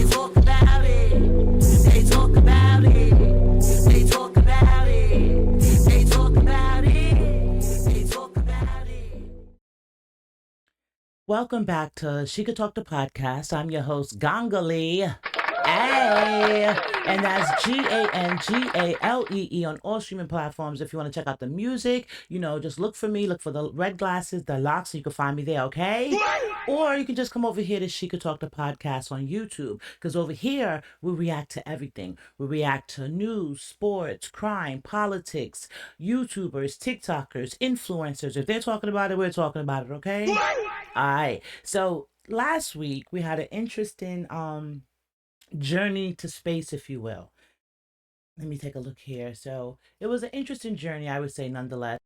They talk about it. They talk about it. They talk about it. They talk about it. They talk about it. Welcome back to She Could Talk the Podcast. I'm your host, Gangalee. Hey, and that's Gangalee on all streaming platforms. If you want to check out the music, just look for me, look for the red glasses, the locks, so you can find me there, okay? Or you can just come over here to She Could Talk the Podcast on YouTube, because over here, we react to everything. We react to news, sports, crime, politics, YouTubers, TikTokers, influencers. If they're talking about it, we're talking about it, okay? All right. So last week, we had an interesting journey to space, if you will. Let me take a look here. So it was an interesting journey, I would say, nonetheless.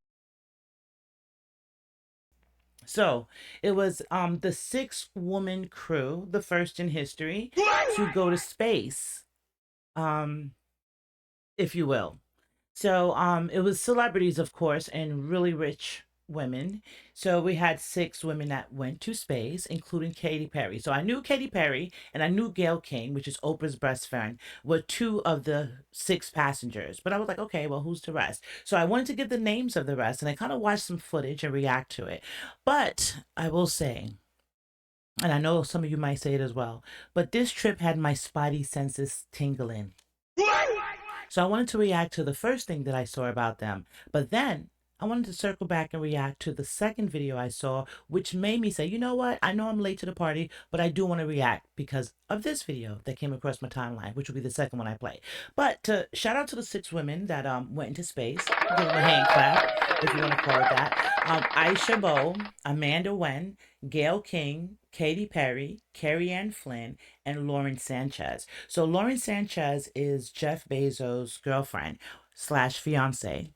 So it was the 6-woman crew, the first in history to go to space, if you will. So it was celebrities, of course, and really rich women. So we had 6 women that went to space, including Katy Perry. So I knew Katy Perry and I knew Gayle King, which is Oprah's best friend, were 2 of the 6 passengers. But I was like, okay, well, who's the rest? So I wanted to get the names of the rest, and I kind of watched some footage and react to it. But I will say, and I know some of you might say it as well, but this trip had my spidey senses tingling. So I wanted to react to the first thing that I saw about them. But then I wanted to circle back and react to the second video I saw, which made me say, you know what? I know I'm late to the party, but I do want to react because of this video that came across my timeline, which will be the second one I play. But to shout out to the 6 women that went into space, give them a hand clap, if you want to call it that. Aisha Bowe, Amanda Wen, Gayle King, Katy Perry, Carrie Ann Flynn, and Lauren Sanchez. So Lauren Sanchez is Jeff Bezos' girlfriend / fiance.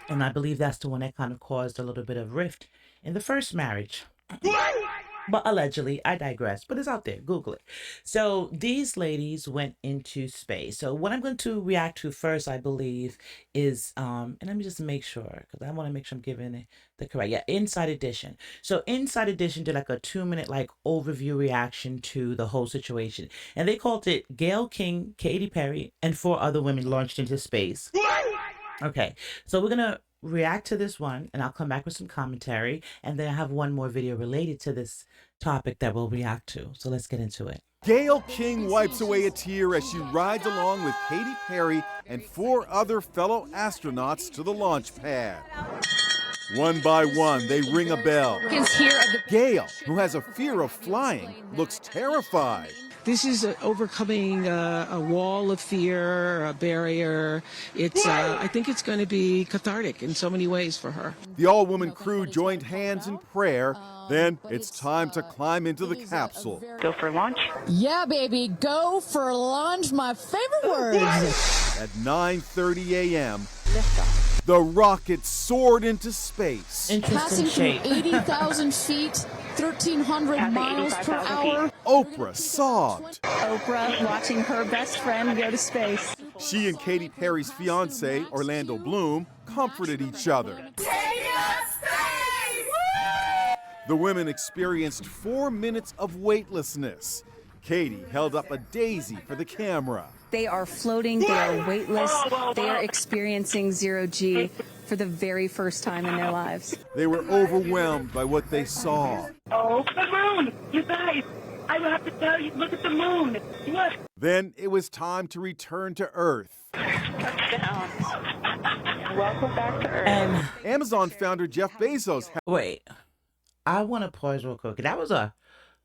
And I believe that's the one that kind of caused a little bit of rift in the first marriage. But allegedly, I digress, but it's out there. Google it. So these ladies went into space. So what I'm going to react to first, I believe, is, and let me just make sure, because I want to make sure I'm giving it the correct, Inside Edition. So Inside Edition did like a 2-minute overview reaction to the whole situation. And they called it Gayle King, Katy Perry, and 4 other women launched into space. Okay, so we're going to react to this one, and I'll come back with some commentary, and then I have one more video related to this topic that we'll react to. So let's get into it. Gayle King wipes away a tear as she rides along with Katy Perry and 4 other fellow astronauts to the launch pad. One by one, they ring a bell. Gayle, who has a fear of flying, looks terrified. This is overcoming a wall of fear, a barrier. I think it's going to be cathartic in so many ways for her. The all-woman crew joined hands in prayer. Then it's time to climb into the capsule. Go for launch? Yeah, baby, go for launch, my favorite words. At 9:30 a.m., the rocket soared into space. Passing through 80,000 feet, 1,300 miles per hour. Oprah sobbed. Oprah watching her best friend go to space. She and Katy Perry's fiancé, Orlando Bloom, comforted each other. The women experienced 4 minutes of weightlessness. Katy held up a daisy for the camera. They are floating, they are weightless, they are experiencing zero-G for the very first time in their lives. They were overwhelmed by what they saw. Oh, the moon! You guys, I will have to tell you, look at the moon. Look. Then it was time to return to Earth. Touchdown. Welcome back to Earth. And Amazon founder Jeff Bezos. Wait, I want to pause real quick. That was a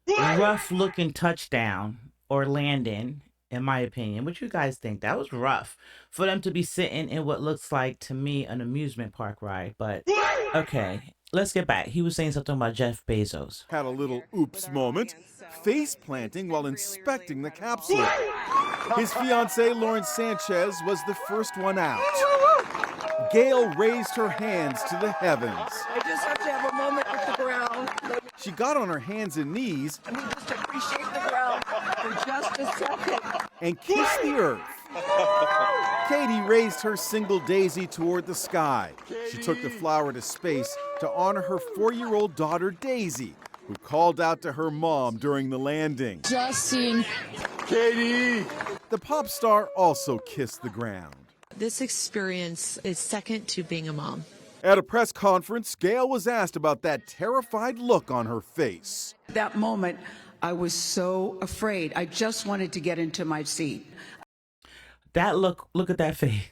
rough-looking touchdown or landing, in my opinion. What you guys think? That was rough for them to be sitting in what looks like, to me, an amusement park ride. But, okay, let's get back. He was saying something about Jeff Bezos. Had a little oops moment, face planting while inspecting the capsule. His fiancée, Lauren Sanchez, was the first one out. Gayle raised her hands to the heavens. I just have to have a moment with the ground. She got on her hands and knees Let me just appreciate the ground for just a second. and kissed the earth. Katy raised her single daisy toward the sky. She took the flower to space to honor her 4-year-old daughter, Daisy. who called out to her mom during the landing. Just seeing Katy! The pop star also kissed the ground. This experience is second to being a mom. At a press conference, Gayle was asked about that terrified look on her face. That moment, I was so afraid. I just wanted to get into my seat. That look at that face.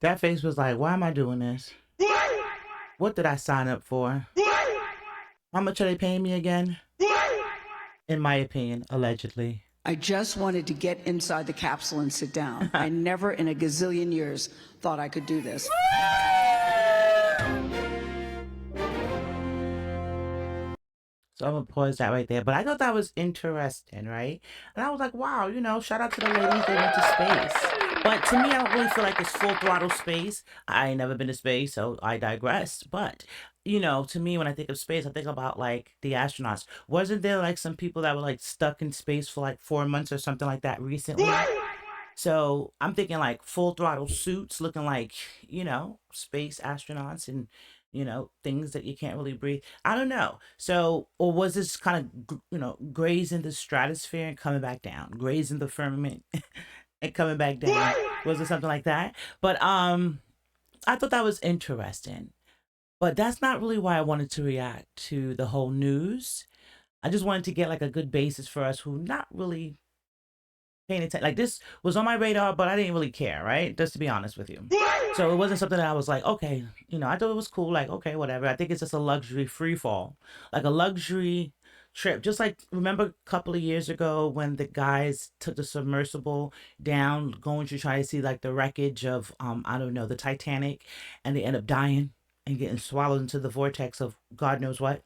That face was like, why am I doing this? What did I sign up for? How much are they paying me again? In my opinion, allegedly. I just wanted to get inside the capsule and sit down. I never in a gazillion years thought I could do this. So I'm gonna pause that right there. But I thought that was interesting, right? And I was like, wow, you know, shout out to the ladies that went to space. But to me, I don't really feel like it's full throttle space. I ain't never been to space, so I digress. But, you know, to me, when I think of space, I think about like the astronauts. Wasn't there like some people that were like stuck in space for like 4 months or something like that recently? So I'm thinking like full throttle suits looking like, you know, space astronauts and, you know, things that you can't really breathe. I don't know. So, or was this kind of, you know, grazing the stratosphere and coming back down, grazing the firmament and coming back down? Was it something like that? But I thought that was interesting. But that's not really why I wanted to react to the whole news. I just wanted to get like a good basis for us who not really paying attention. Like this was on my radar, but I didn't really care, right? Just to be honest with you. So it wasn't something that I was like, okay, you know, I thought it was cool, like, okay, whatever. I think it's just a luxury free fall, like a luxury trip. Just like remember a couple of years ago when the guys took the submersible down, going to try to see like the wreckage of I don't know, the Titanic, and they end up dying and getting swallowed into the vortex of God knows what.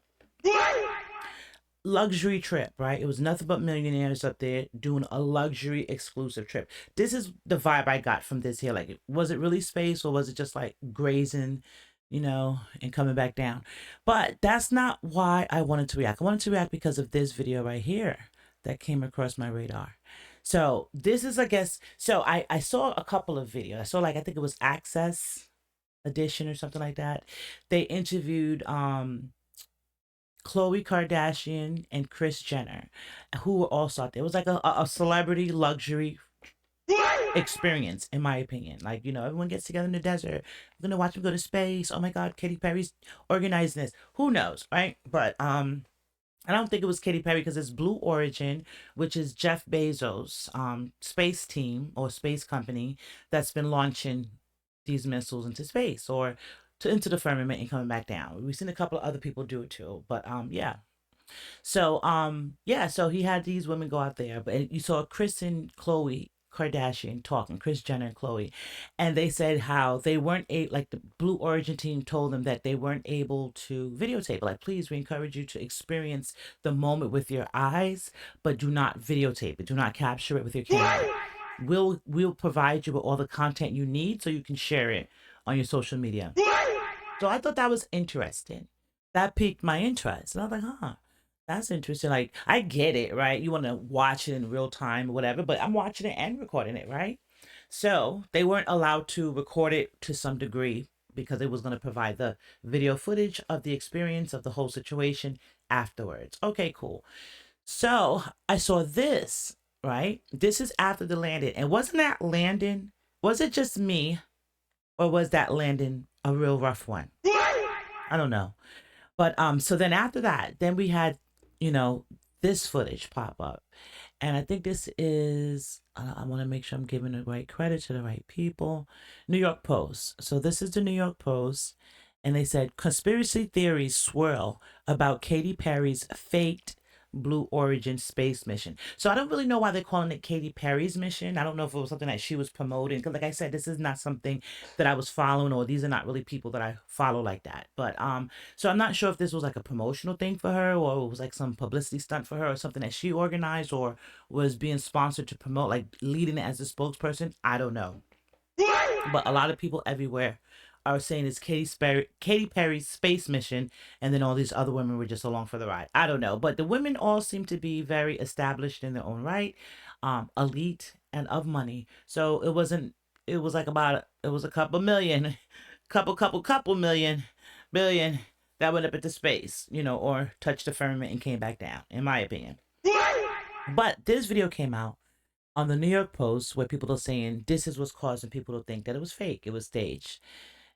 Luxury trip, right? It was nothing but millionaires up there doing a luxury exclusive trip. This is the vibe I got from this here. Like, was it really space or was it just like grazing, you know, and coming back down? But that's not why I wanted to react. I wanted to react because of this video right here that came across my radar. So this is, I guess, so I saw a couple of videos. I saw like, I think it was Access Edition or something like that. They interviewed Khloe Kardashian and Kris Jenner, who were also out there. It was like a celebrity luxury experience, in my opinion. Like, you know, everyone gets together in the desert. I'm gonna watch them go to space. Oh my God, Katy Perry's organizing this. Who knows, right? But I don't think it was Katy Perry because it's Blue Origin, which is Jeff Bezos' space team or space company that's been launching these missiles into space or into the firmament and coming back down. We've seen a couple of other people do it too, but yeah. So yeah, so he had these women go out there, but you saw Kris and Khloe Kardashian talking, Kris Jenner and Khloe, and they said how they weren't able, like the Blue Origin team told them that they weren't able to videotape. Like, please, we encourage you to experience the moment with your eyes, but do not videotape it. Do not capture it with your camera. We'll provide you with all the content you need so you can share it on your social media. So I thought that was interesting. That piqued my interest. And I was like, huh, that's interesting. Like, I get it, right? You want to watch it in real time or whatever, but I'm watching it and recording it, right? So they weren't allowed to record it to some degree because it was going to provide the video footage of the experience of the whole situation afterwards. Okay, cool. So I saw this, right? This is after the landing. And wasn't that landing, was it just me? Or was that landing a real rough one? I don't know. But so then after that, then we had, you know, this footage pop up. And I think this is, I want to make sure I'm giving the right credit to the right people. New York Post. So this is the New York Post. And they said, conspiracy theories swirl about Katy Perry's faked Blue Origin space mission. So I don't really know why they're calling it Katy Perry's mission. I don't know if it was something that she was promoting. Because like I said, this is not something that I was following, or these are not really people that I follow like that. But so I'm not sure if this was like a promotional thing for her, or it was like some publicity stunt for her, or something that she organized, or was being sponsored to promote, like leading it as a spokesperson. I don't know. But a lot of people everywhere are saying it's Katy Perry's space mission, and then all these other women were just along for the ride. I don't know, but the women all seem to be very established in their own right, elite and of money. So it wasn't. It was like about. It was a couple million, couple million, billion. that went up into space, you know, or touched the firmament and came back down, in my opinion. But this video came out on the New York Post where people are saying this is what's causing people to think that it was fake, it was staged.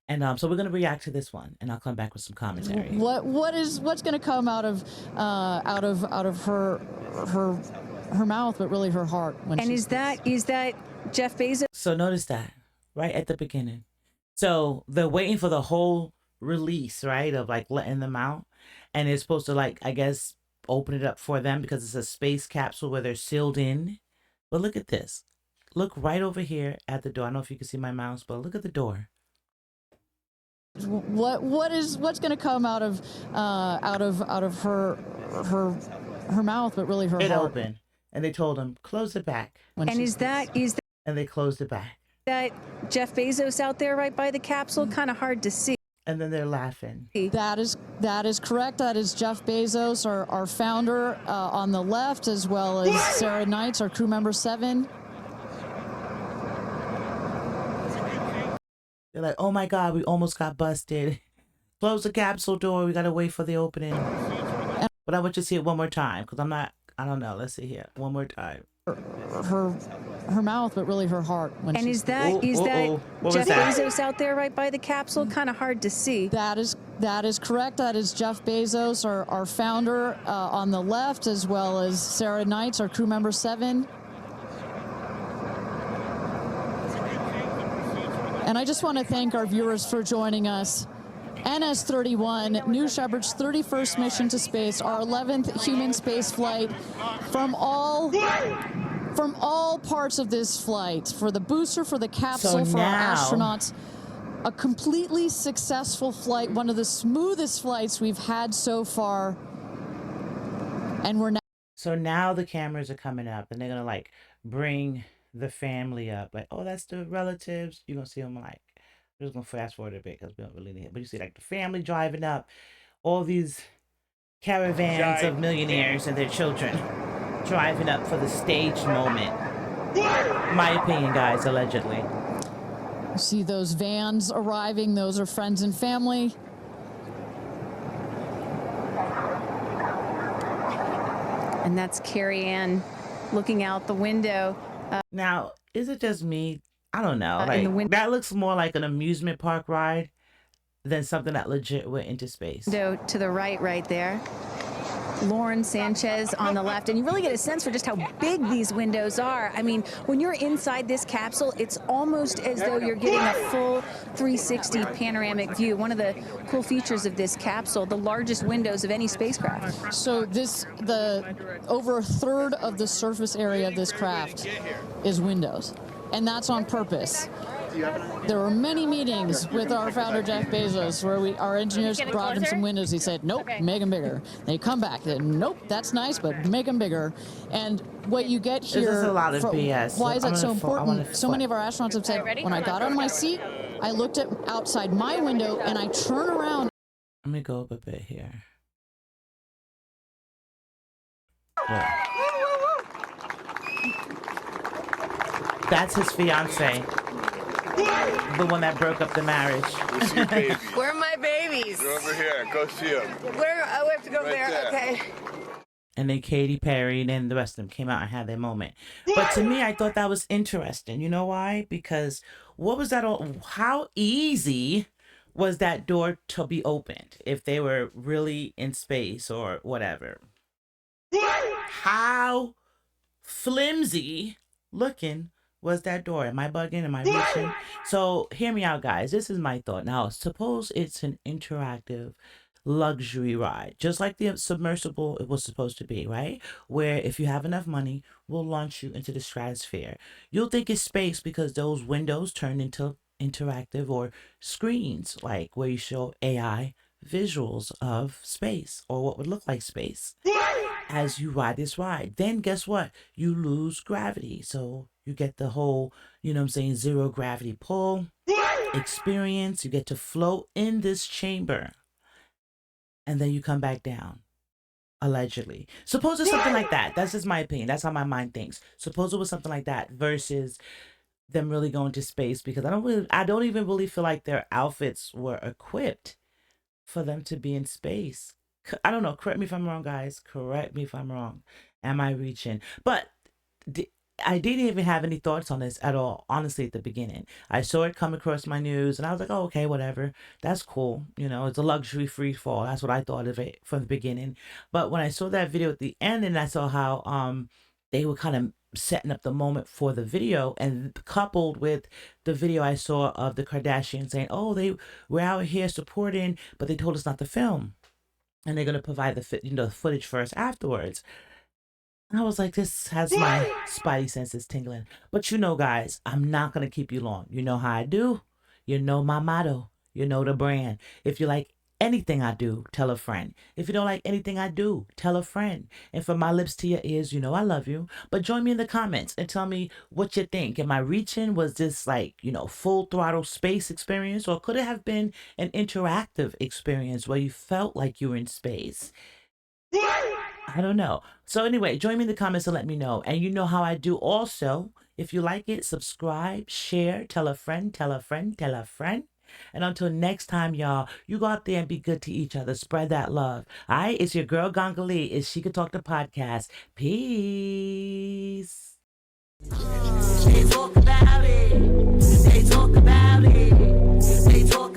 And so we're gonna react to this one, and I'll come back with some commentary. What's going to come out of her mouth, but really her heart? And is that Jeff Bezos? So notice that right at the beginning. So they're waiting for the whole release, right, of like letting them out, and it's supposed to, like, I guess, open it up for them because it's a space capsule where they're sealed in. But look at this. Look right over here at the door. I don't know if you can see my mouse, but look at the door. What's going to come out of her mouth, but really her It heart? opened, and they told him close it back. And is that And they closed it back. Jeff Bezos out there right by the capsule? Kind of hard to see. And then they're laughing. That is correct. That is Jeff Bezos, our founder, on the left, as well as Sarah Knights, our crew member 7. They're like, oh my God, we almost got busted. Close the capsule door. We got to wait for the opening. But I want you to see it one more time because I don't know. Let's see here. One more time. Her mouth, but really her heart. And is that Jeff Bezos out there right by the capsule? Kind of hard to see. That is correct. That is Jeff Bezos, our founder, on the left, as well as Sarah Knights, our crew member 7. And I just want to thank our viewers for joining us. NS-31, New Shepard's 31st mission to space, our 11th human space flight. From all parts of this flight, for the booster, for the capsule, for our astronauts, a completely successful flight, one of the smoothest flights we've had so far. And we're now. So now the cameras are coming up, and they're gonna like bring the family up, like, oh, that's the relatives. You're gonna see them, like, we're just gonna fast forward a bit because we don't really need it, but you see like the family driving up, all these caravans of millionaires and their children driving up for the staged moment. My opinion, guys, allegedly. You see those vans arriving, those are friends and family. And that's Carrie Ann looking out the window. Now, is it just me? I don't know. Like, that looks more like an amusement park ride than something that legit went into space. To the right there. Lauren Sanchez on the left, and you really get a sense for just how big these windows are. I mean, when you're inside this capsule, it's almost as though you're getting a full 360 panoramic view. One of the cool features of this capsule, the largest windows of any spacecraft. So over a third of the surface area of this craft is windows, and that's on purpose. There were many meetings with our founder, Jeff Bezos, where our engineers brought him some windows. He said, nope, make them bigger. They come back, nope, that's nice, but make them bigger. And what you get here... This is a lot of BS. Why is that so important? So many of our astronauts have said, when I got on my seat, I looked outside my window, and I turn around. Let me go up a bit here. Look. That's his fiance. The one that broke up the marriage. Where are my babies? They're over here. Go see them. Where? Oh, we have to go there. Okay. And then Katy Perry and then the rest of them came out and had their moment. But to me, I thought that was interesting. You know why? Because what was that all? How easy was that door to be opened if they were really in space or whatever? How flimsy looking was that door? Am I bugging? Am I reaching? So hear me out, guys. This is my thought. Now, suppose it's an interactive luxury ride, just like the submersible it was supposed to be, right? Where if you have enough money, we'll launch you into the stratosphere. You'll think it's space because those windows turn into interactive or screens, like where you show AI visuals of space or what would look like space as you ride this ride. Then guess what? You lose gravity. So you get the whole, you know what I'm saying, zero gravity pull experience. You get to float in this chamber. And then you come back down. Allegedly. Suppose it's something like that. That's just my opinion. That's how my mind thinks. Suppose it was something like that versus them really going to space, because I don't even really feel like their outfits were equipped for them to be in space. I don't know. Correct me if I'm wrong, guys. Correct me if I'm wrong. Am I reaching? But I didn't even have any thoughts on this at all, honestly, at the beginning. I saw it come across my news and I was like, oh, okay, whatever. That's cool. It's a luxury free fall. That's what I thought of it from the beginning. But when I saw that video at the end and I saw how they were kind of setting up the moment for the video, and coupled with the video I saw of the Kardashians saying, oh, they were out here supporting, but they told us not to film. And they're going to provide the footage for us afterwards. I was like, this has my spidey senses tingling. But guys, I'm not going to keep you long. You know how I do. You know my motto. You know the brand. If you like anything I do, tell a friend. If you don't like anything I do, tell a friend. And from my lips to your ears, I love you. But join me in the comments and tell me what you think. Am I reaching? Was this full throttle space experience? Or could it have been an interactive experience where you felt like you were in space? I don't know. So anyway, join me in the comments and let me know. And you know how I do also. If you like it, subscribe, share, tell a friend, tell a friend, tell a friend. And until next time, y'all, you go out there and be good to each other. Spread that love. All right? It's your girl, Gongali. It's She Could Talk the Podcast. Peace. They talk about it. They talk about it. They talk